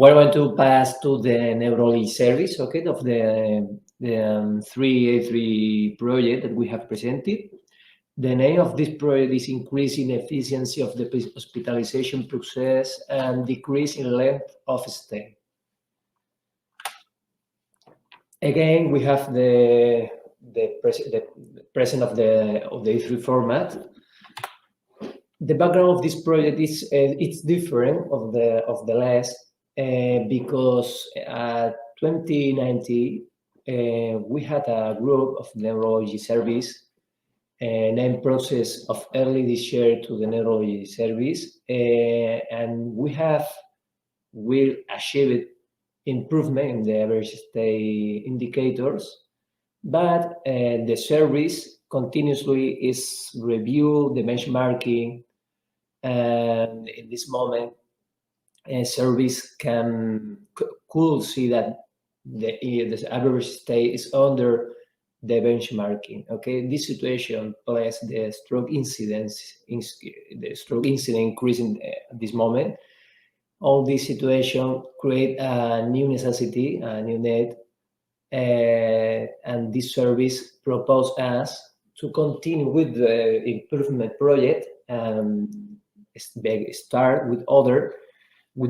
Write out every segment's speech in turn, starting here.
We're going to pass to the neurology service, okay, of the 3A3 project that we have presented. The name of this project is increasing efficiency of the hospitalization process and decreasing length of stay. Again, we have the present of the A3 format. The background of this project is it's different of the last because 2019 we had a group of neurology service named process of early discharge to the neurology service, and we achieved improvement in the average stay indicators, but the service continuously is review the benchmarking, and in this moment a service could see that the average stay is under the benchmarking. Okay, this situation plus the stroke incidence increasing at this moment. All this situation create a new necessity, a new need, and this service proposed us to continue with the improvement project and start with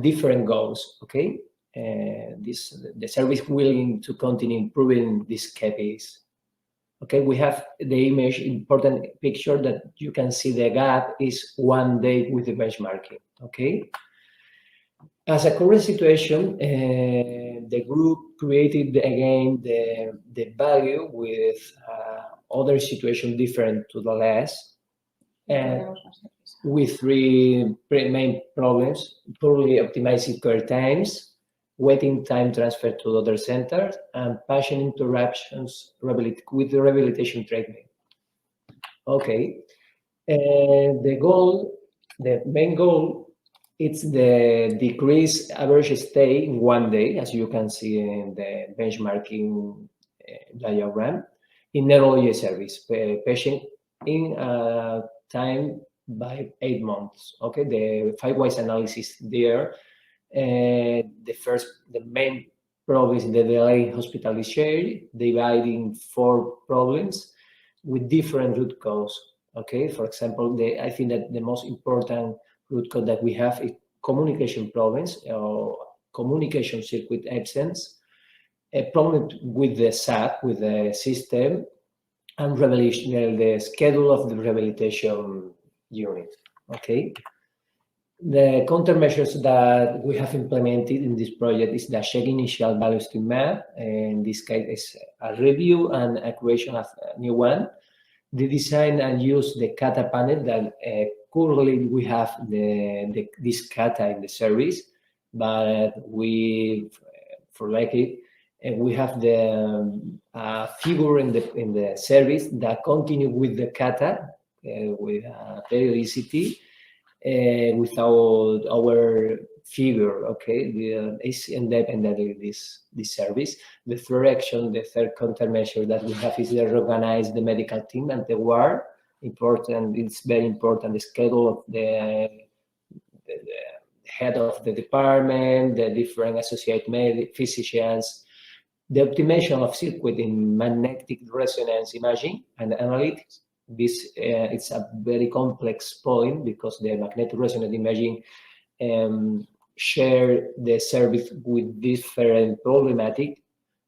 different goals. Okay, the service willing to continue improving these KPIs. Okay, we have the image, important picture that you can see the gap is 1 day with the benchmarking. Okay. As a current situation, the group created again the value with other situation different to the last, with three main problems: poorly optimized care times, waiting time transfer to other centers, and patient interruptions with the rehabilitation treatment. Okay, the main goal, it's the decrease average stay in 1 day, as you can see in the benchmarking diagram, in neurology service, patient in time by 8 months. Okay, the 5-wise analysis there. The main problem is the delay hospitalization, dividing 4 problems with different root cause. Okay, for example, I think that the most important root cause that we have is communication problems or communication circuit absence, a problem with the SAP, with the system, and the schedule of the rehabilitation unit. Okay. The countermeasures that we have implemented in this project is the check initial value estimate. In this case, is a review and a creation of a new one. The design and use the kata panel that currently we have this kata in the service, but for like it, we have the figure in the service that continue with the kata with periodicity. Without our figure, okay, it's independent of this service. The third action, the third countermeasure that we have is to reorganize the medical team and the ward. Important, it's very important. The schedule of the head of the department, the different associate physicians, the optimization of circuit in magnetic resonance imaging and analytics. This it's a very complex point because the magnetic resonance imaging share the service with different problematic.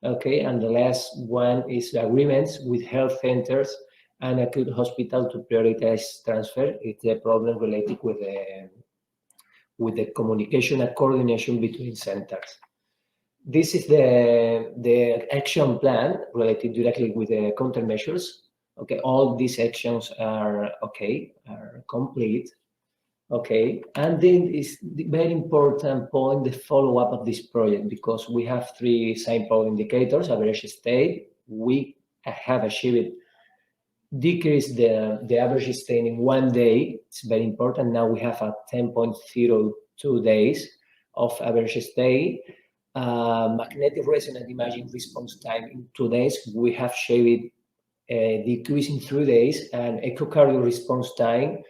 Okay, and the last one is agreements with health centers and acute hospital to prioritize transfer. It's a problem related with the communication and coordination between centers. This is the action plan related directly with the countermeasures. Okay, all these actions are okay, are complete. Okay, and then is the very important point, the follow-up of this project, because we have 3 sample indicators: average stay. We have achieved decrease the average stay in 1 day. It's very important. Now we have a 10.02 days of average stay. Magnetic resonance imaging response time in 2 days. We have achieved a decrease in 3 days, and echocardio response time,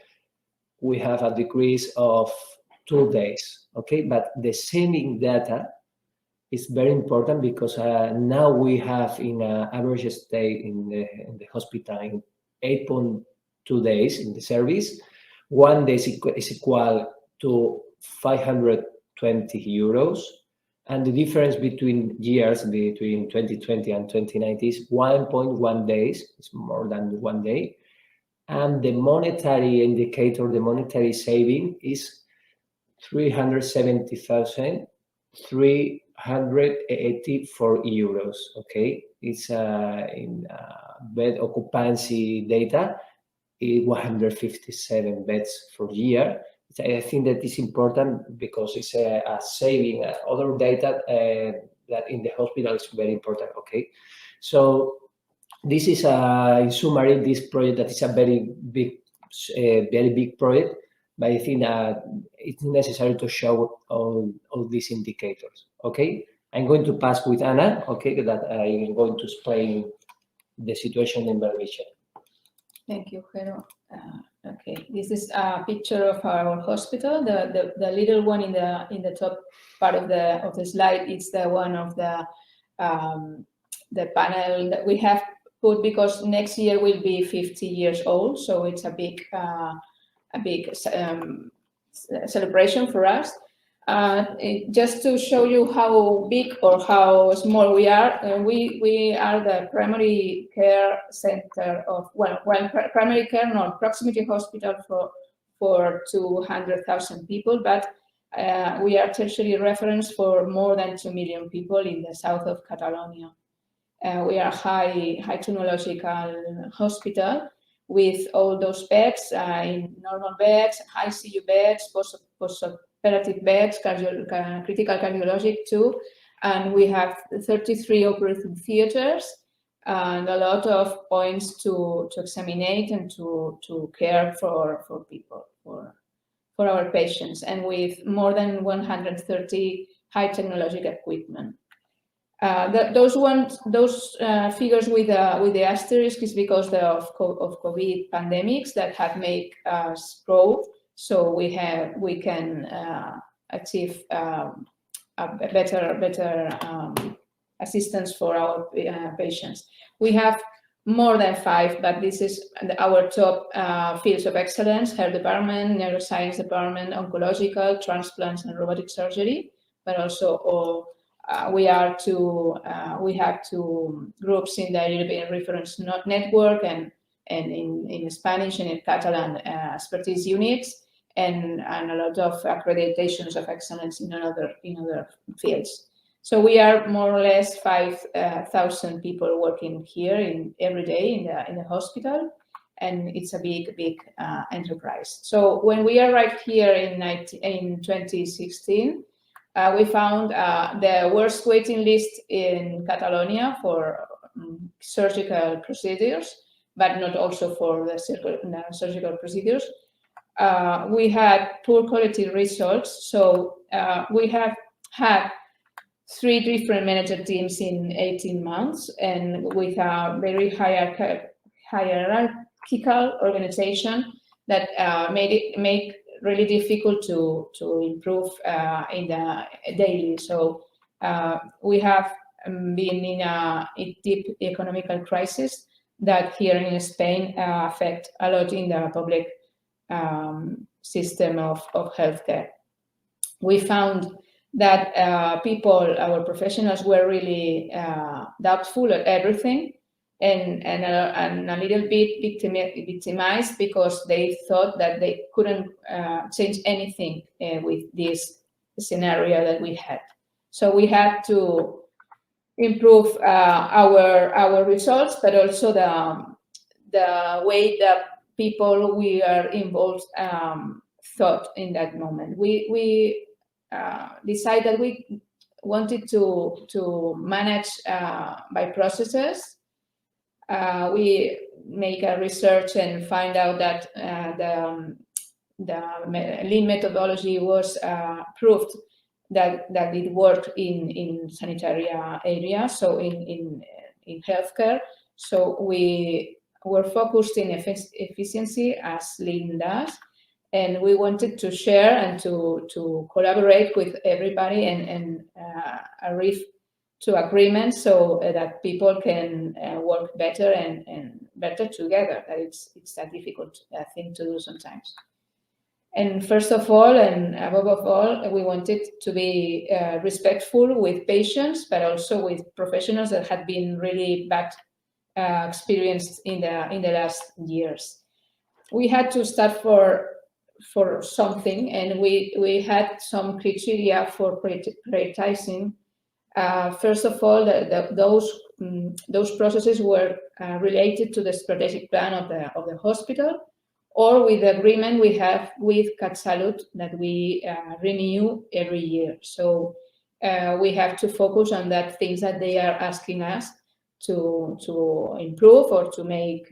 we have a decrease of 2 days. okay? But the saving data is very important because now we have in average stay in the hospital in 8.2 days in the service. 1 day is equal to 520 euros. And the difference between years, between 2020 and 2019, is 1.1 days. It's more than 1 day. And the monetary indicator, the monetary saving, is 370,384 euros. Okay, it's in bed occupancy data, 157 beds per year. I think that is important because it's a saving. Other data that in the hospital is very important. Okay, so this is in summary this project that is a very big project. But I think that it's necessary to show all these indicators. Okay, I'm going to pass with Anna. Okay, that I'm going to explain the situation in Berbice. Thank you, Jero. Okay, this is a picture of our hospital. The little one in the top part of the slide is the one of the panel that we have put because next year will be 50 years old. So it's a big celebration for us. Just to show you how big or how small we are, we are the primary care center of, primary care, not proximity hospital for 200,000 people, but we are tertiary reference for more than 2 million people in the south of Catalonia. We are high technological hospital with all those beds, in normal beds, ICU beds, post-operative beds, critical cardiologic too, and we have 33 operating theaters and a lot of points to examine and to care for people, for our patients, and with more than 130 high technological equipment. Those figures with the asterisk is because of COVID pandemics that have made us grow. So we can achieve a better assistance for our patients. We have more than 5, but this is our top fields of excellence: health department, neuroscience department, oncological, transplants, and robotic surgery. But also we have 2 groups in the European Reference Network and in Spanish and in Catalan expertise units, and a lot of accreditations of excellence in other fields. So we are more or less 5,000 people working here every day in the hospital, and it's a big enterprise. So when we arrived here in 2016, we found the worst waiting list in Catalonia for surgical procedures, but not also for the surgical procedures. We had poor quality results, so we have had 3 different manager teams in 18 months, and with a very hierarchical organization that make really difficult to improve in the daily. So we have been in a deep economical crisis that here in Spain affect a lot in the public system of healthcare. We found that our professionals were really doubtful at everything and a little bit victimized because they thought that they couldn't change anything with this scenario that we had. So we had to improve our results, but also the way that people we are involved thought in that moment. We decided that we wanted to manage by processes. We make a research and find out that the lean methodology was proved that it worked in sanitary area, so in healthcare. So we were focused in efficiency as lean does, and we wanted to share and to collaborate with everybody and arrive to agreements so that people can work better and better together. That it's a difficult thing to do sometimes. And first of all, and above all, we wanted to be respectful with patients, but also with professionals that had been really bad experienced in the last years. We had to start for something, and we had some criteria for prioritizing. First of all, those processes were related to the strategic plan of the hospital, or with the agreement we have with CatSalut that we renew every year. So we have to focus on that things that they are asking us to improve or to make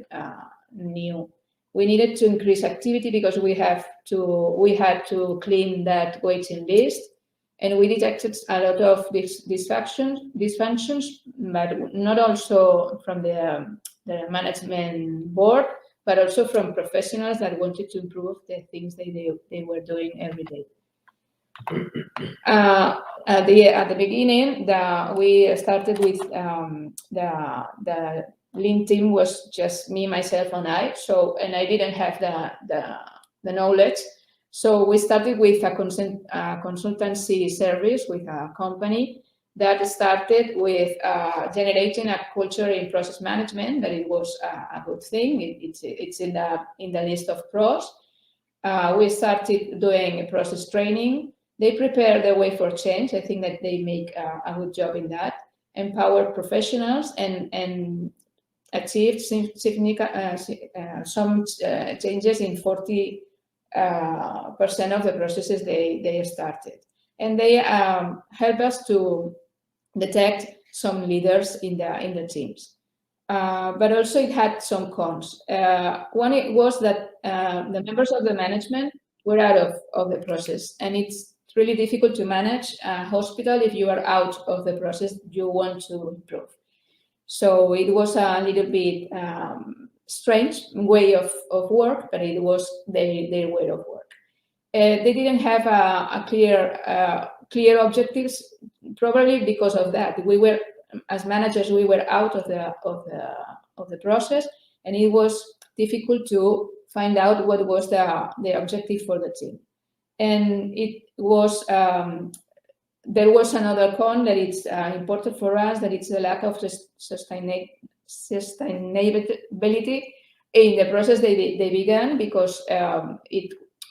new. We needed to increase activity because we had to clean that waiting list, and we detected a lot of dysfunctions, but not also from the management board, but also from professionals that wanted to improve the things they were doing every day. At the beginning, we started with the Lean team was just me, myself, and I. So, and I didn't have the knowledge. So we started with a consultancy service with a company that started with generating a culture in process management. That it was a good thing. It's in the list of pros. We started doing process training. They prepare the way for change. I think that they make a good job in that. Empower professionals and achieved some changes in 40% of the processes they started. And they help us to detect some leaders in the teams. But also it had some cons. One it was that the members of the management were out of the process, and it's really difficult to manage a hospital if you are out of the process you want to improve. So it was a little bit strange way of work, but it was their way of work. They didn't have a clear objectives, probably because of that. We were, as managers, we were out of the process, and it was difficult to find out what was the objective for the team. And it was there was another con that it's important for us, that it's the lack of sustainability in the process they began, because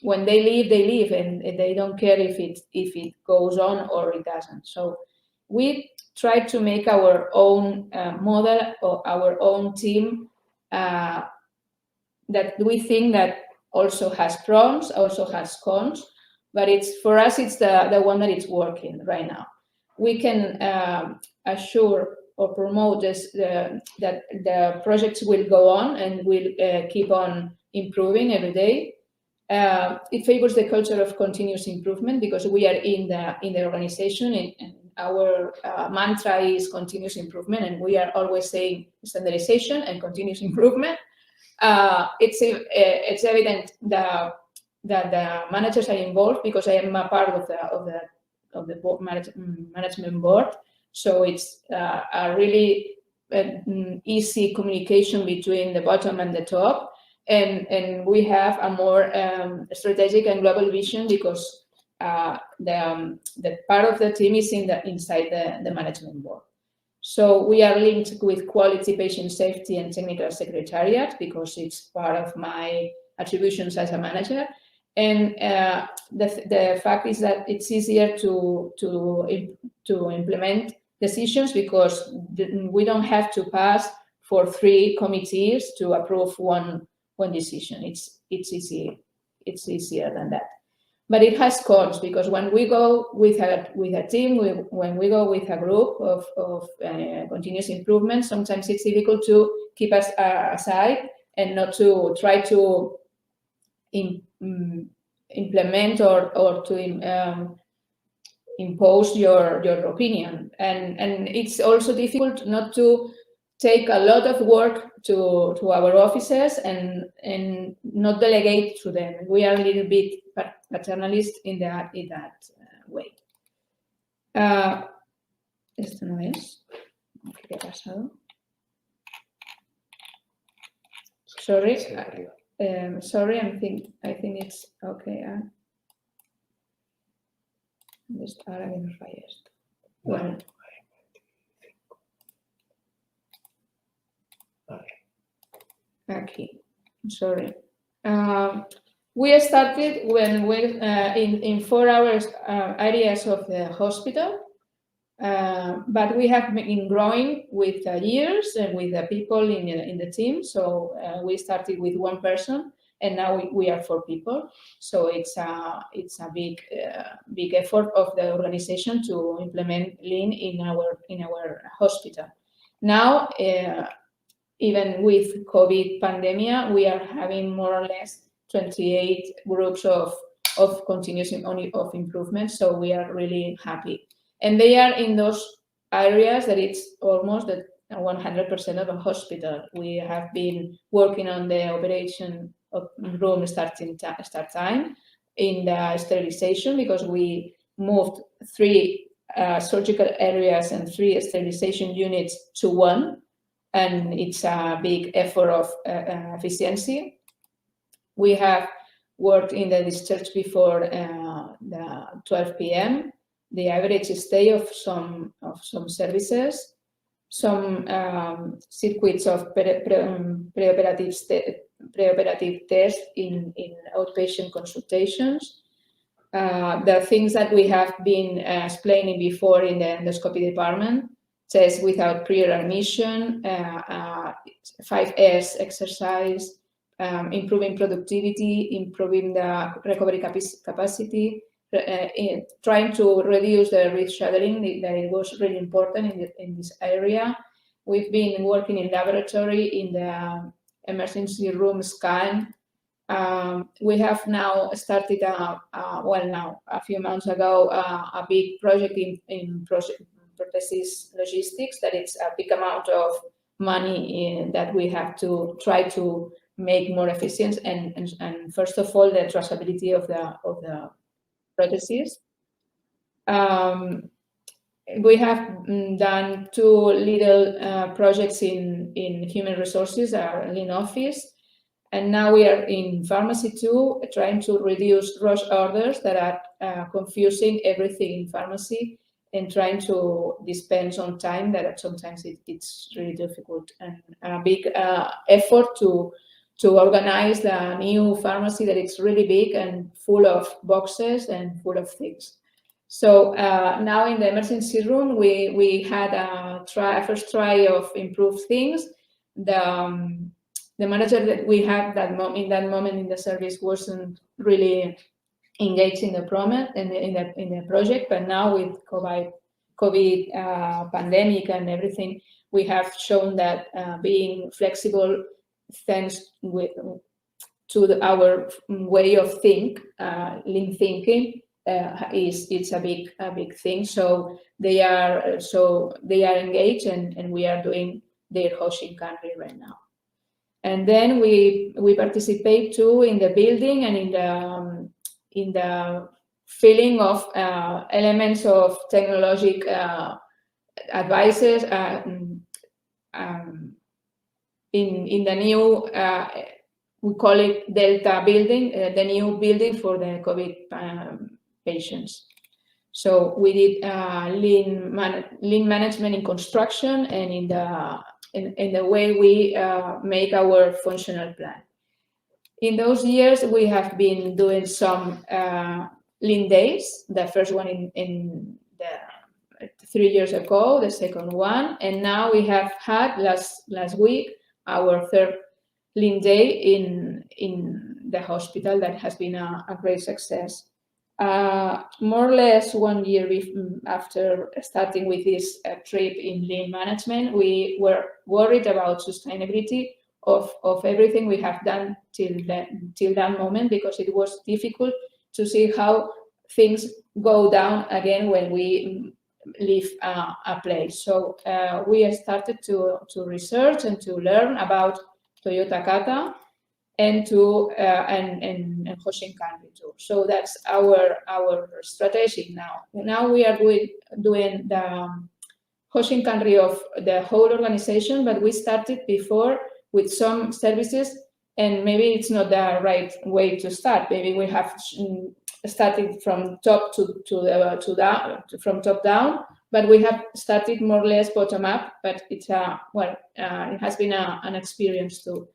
when they leave, and they don't care if it goes on or it doesn't. So we tried to make our own model or our own team that we think that also has pros, also has cons. But for us, it's the one that it's working right now. We can assure or promote this, that the projects will go on and will keep on improving every day. It favors the culture of continuous improvement, because we are in the organization, and our mantra is continuous improvement, and we are always saying standardization and continuous improvement. It's evident that the managers are involved, because I am a part of the board management board. So it's a really easy communication between the bottom and the top, and we have a more strategic and global vision, because the part of the team is inside the management board. So we are linked with quality, patient safety, and technical secretariat, because it's part of my attributions as a manager. And the fact is that it's easier to implement decisions, because we don't have to pass for 3 committees to approve one decision. It's easier than that. But it has cons, because when we go with a team, when we go with a group of continuous improvement, sometimes it's difficult to keep us aside and not to try to implement or to impose your opinion. And it's also difficult not to take a lot of work to our offices and not delegate to them. We are a little bit paternalist in that way. Esto no es. ¿Qué ha pasado? Sorry. Sorry, I think it's okay. Ahora que nos falla esto. Bueno. Aquí. Sorry. We started when we in 4 hours areas of the hospital, but we have been growing with years and with the people in the team. So we started with 1 person, and now we are 4 people. So it's a big effort of the organization to implement Lean in our hospital. Now, even with COVID pandemic, we are having more or less 28 groups of continuous of improvement. So we are really happy. And they are in those areas that it's almost 100% of a hospital. We have been working on the operation of room start time, in the sterilization, because we moved 3 surgical areas and 3 sterilization units to 1. And it's a big effort of efficiency. We have worked in the discharge before the 12 p.m. The average stay of some services, some circuits of preoperative tests in outpatient consultations. The things that we have been explaining before in the endoscopy department, tests without prior admission, 5S exercise, improving productivity, improving the recovery capacity, trying to reduce the rescheduling, that it was really important in this area. We've been working in laboratory, in the emergency room scan. We have now started, a few months ago, a big project in prosthesis logistics, that it's a big amount of money that we have to try to make more efficient, and first of all, the traceability of the prosthesis. We have done 2 little projects in human resources, our Lean office, and now we are in pharmacy too, trying to reduce rush orders that are confusing everything in pharmacy, and trying to dispense on time, that sometimes it's really difficult, and a big effort to organize the new pharmacy, that it's really big and full of boxes and full of things. So now in the emergency room, we had a first try of improved things. The manager that we had in that moment in the service wasn't really engaged in the project, but now with COVID pandemic and everything, we have shown that being flexible, thanks to our way of Lean thinking, it's a big thing. So they are engaged, and we are doing their hosting country right now. And then we participate too in the building and in the filling of elements of technological advices in the new, we call it Delta building, the new building for the COVID patients. So we did lean management in construction, and in the way we make our functional plan. In those years, we have been doing some Lean days. The first one in the 3 years ago, the second one, and now we have had last week our 3rd Lean day in the hospital. That has been a great success. More or less 1 year after starting with this trip in Lean management, we were worried about sustainability of everything we have done till that moment, because it was difficult to see how things go down again when we leave a place. So we started to research and to learn about Toyota Kata and to and Hoshin Kanri too. So that's our strategy now. Now we are doing the Hoshin Kanri of the whole organization, but we started before with some services, and maybe it's not the right way to start. Maybe we have started from top down, from top down, but we have started more or less bottom up. But it's it has been an experience too.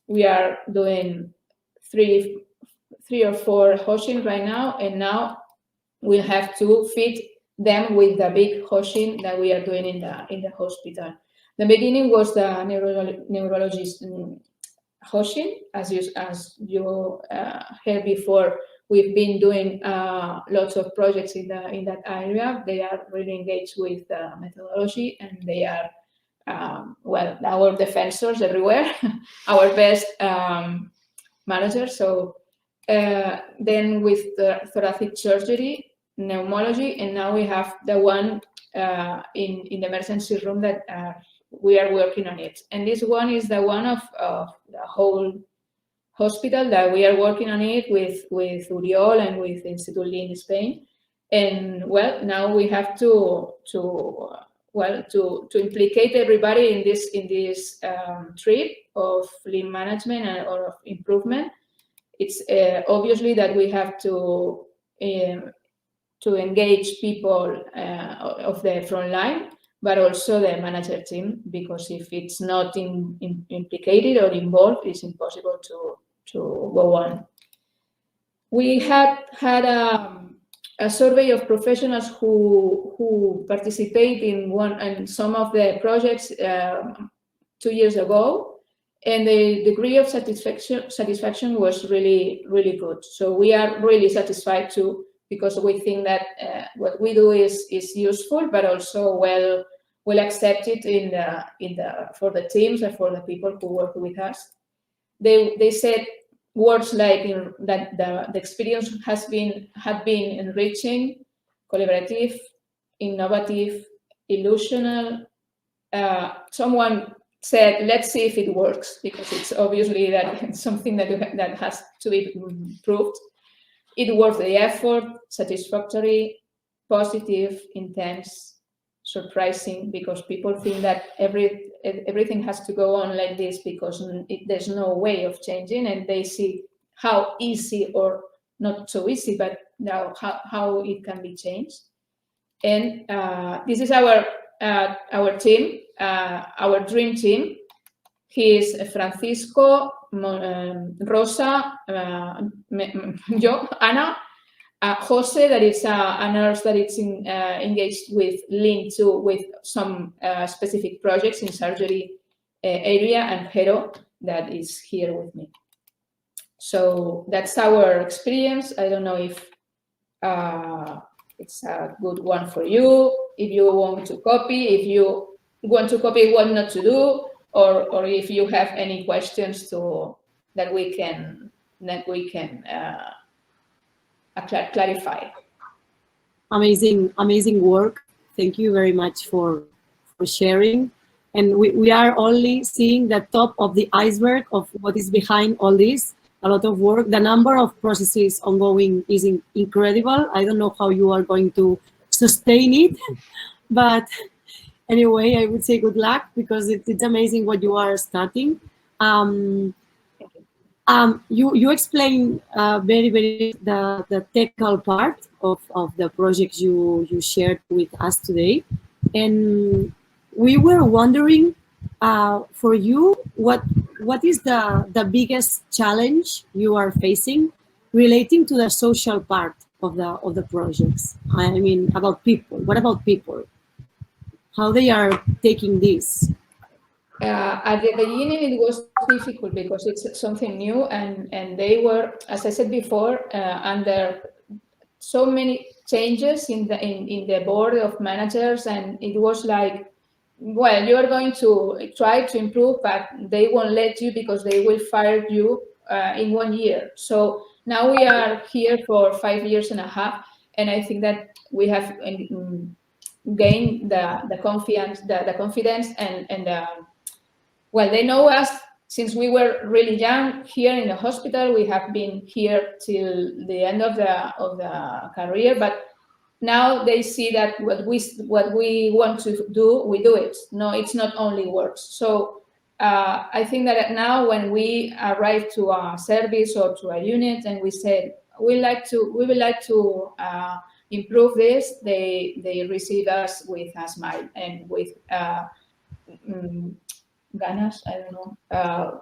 We are doing three or four Hoshin right now, and now we have to fit them with the big Hoshin that we are doing in the hospital. The beginning was the neurologist Hoshin, as you heard before. We've been doing lots of projects in that area. They are really engaged with methodology, and they are our defensors everywhere, our best managers. So then with the thoracic surgery, pneumology, and now we have the one in the emergency room that we are working on it. And this one is the one of the whole hospital that we are working on it with Uriol and with Institut Lin in Spain. And well, now we have to implicate everybody in this trip of lean management or of improvement. It's obviously that we have to engage people of the front line, but also the manager team, because if it's not implicated or involved, it's impossible to go on. We had a survey of professionals who participate in some of the projects 2 years ago, and the degree of satisfaction was really, really good. So we are really satisfied too, because we think that what we do is useful, but also well accepted for the teams and for the people who work with us. They said words like that the experience had been enriching, collaborative, innovative, illusional. Someone said, let's see if it works, because it's obviously that it's something that has to be proved. It worth the effort, satisfactory, positive, intense, surprising, because people think that everything has to go on like this because there's no way of changing, and they see how easy or not so easy, but now how it can be changed. And this is our team, our dream team. He is Francisco, Rosa, yo, Ana, Jose, that is a nurse that is engaged with Lean too, with some specific projects in surgery area, and Jero, that is here with me. So that's our experience. I don't know if it's a good one for you, if you want to copy, what not to do, or if you have any questions that we can clarify. Amazing work. Thank you very much for sharing. And we are only seeing the top of the iceberg of what is behind all this. A lot of work. The number of processes ongoing is incredible. I don't know how you are going to sustain it, but anyway, I would say good luck, because it's amazing what you are starting. You explained very the technical part of the projects you shared with us today, and we were wondering for you what is the biggest challenge you are facing relating to the social part of the projects. I mean, about people. What about people? How they are taking this? At the beginning, it was difficult because it's something new, and they were, as I said before, under so many changes in the board of managers, and it was like, well, you are going to try to improve, but they won't let you because they will fire you in 1 year. So now we are here for 5.5 years, and I think that we have gain the confidence and well, they know us since we were really young here in the hospital. We have been here till the end of the career, but now they see that what we want to do, we do it. No, it's not only words. So I think that now when we arrive to a service or to a unit and we say we would like to improve this, they receive us with a smile and with ganas, I don't know,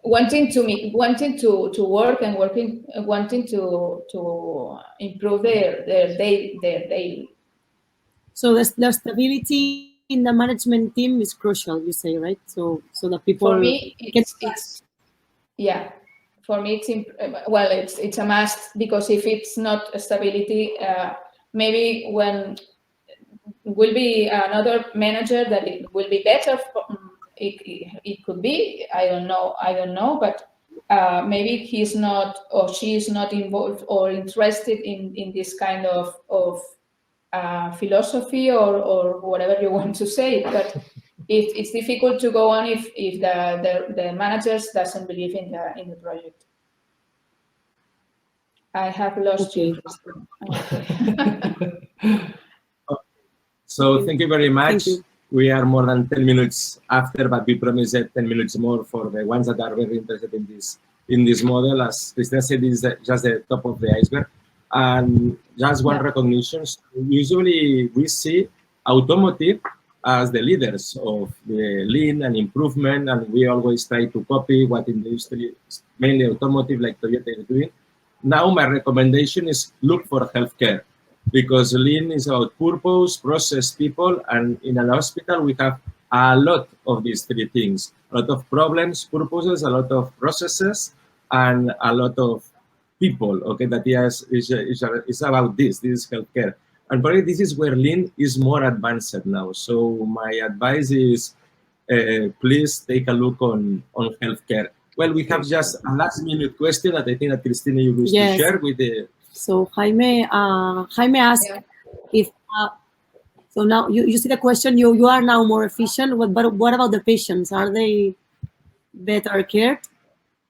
wanting to work and wanting to improve their daily. So the stability in the management team is crucial, you say, right? So the people. For me, it's yeah. For me, it's a must, because if it's not a stability, maybe when will be another manager that it will be better. It could be, I don't know, but maybe he's not or she is not involved or interested in this kind of philosophy or whatever you want to say. But it's difficult to go on if the managers doesn't believe in the project. I have lost you. So thank you very much. Thank you. We are more than 10 minutes after, but we promised 10 minutes more for the ones that are very interested in this model. As Cristina said, this is just the top of the iceberg. And just one recognition. So usually we see automotive as the leaders of the lean and improvement, and we always try to copy what industry, mainly automotive, like Toyota is doing. Now my recommendation is look for healthcare, because lean is about purpose, process, people, and in a hospital we have a lot of these three things: a lot of problems, purposes, a lot of processes, and a lot of people. Okay, that is about this. This is healthcare, and probably this is where lean is more advanced now. So my advice is, please take a look on healthcare. Well, we have just a last-minute question that I think that Cristina you wish to share with the. So Jaime asked if, so now you see the question, you are now more efficient, but what about the patients? Are they better cared?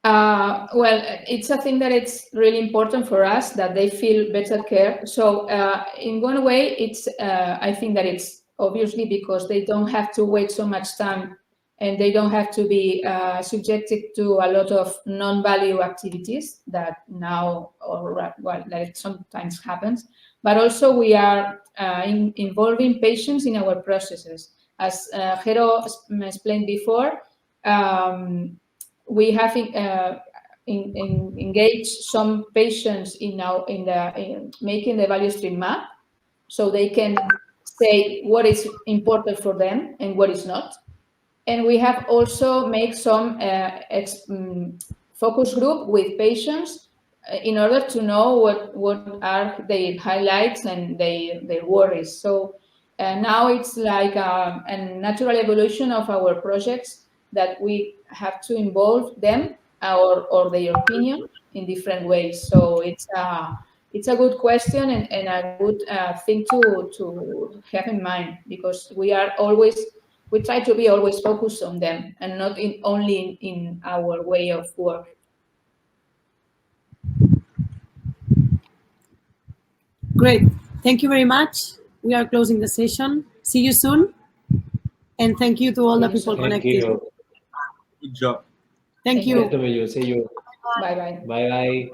Well, it's a thing that it's really important for us that they feel better care. So in one way, it's I think that it's obviously because they don't have to wait so much time and they don't have to be subjected to a lot of non-value activities that now, that sometimes happens. But also we are involving patients in our processes. As Jero explained before, we have engaged some patients in making the value stream map, so they can say what is important for them and what is not. And we have also made some focus group with patients in order to know what are their highlights and their worries. So now it's like a natural evolution of our projects that we have to involve them or their opinion in different ways. So it's a good question and a good thing to have in mind, because we try to be always focused on them and not only in our way of work. Great. Thank you very much. We are closing the session. See you soon. And thank you to all the people connected. Thank you. Good job. Thank you. Nice to meet you. See you. Bye-bye. Bye-bye.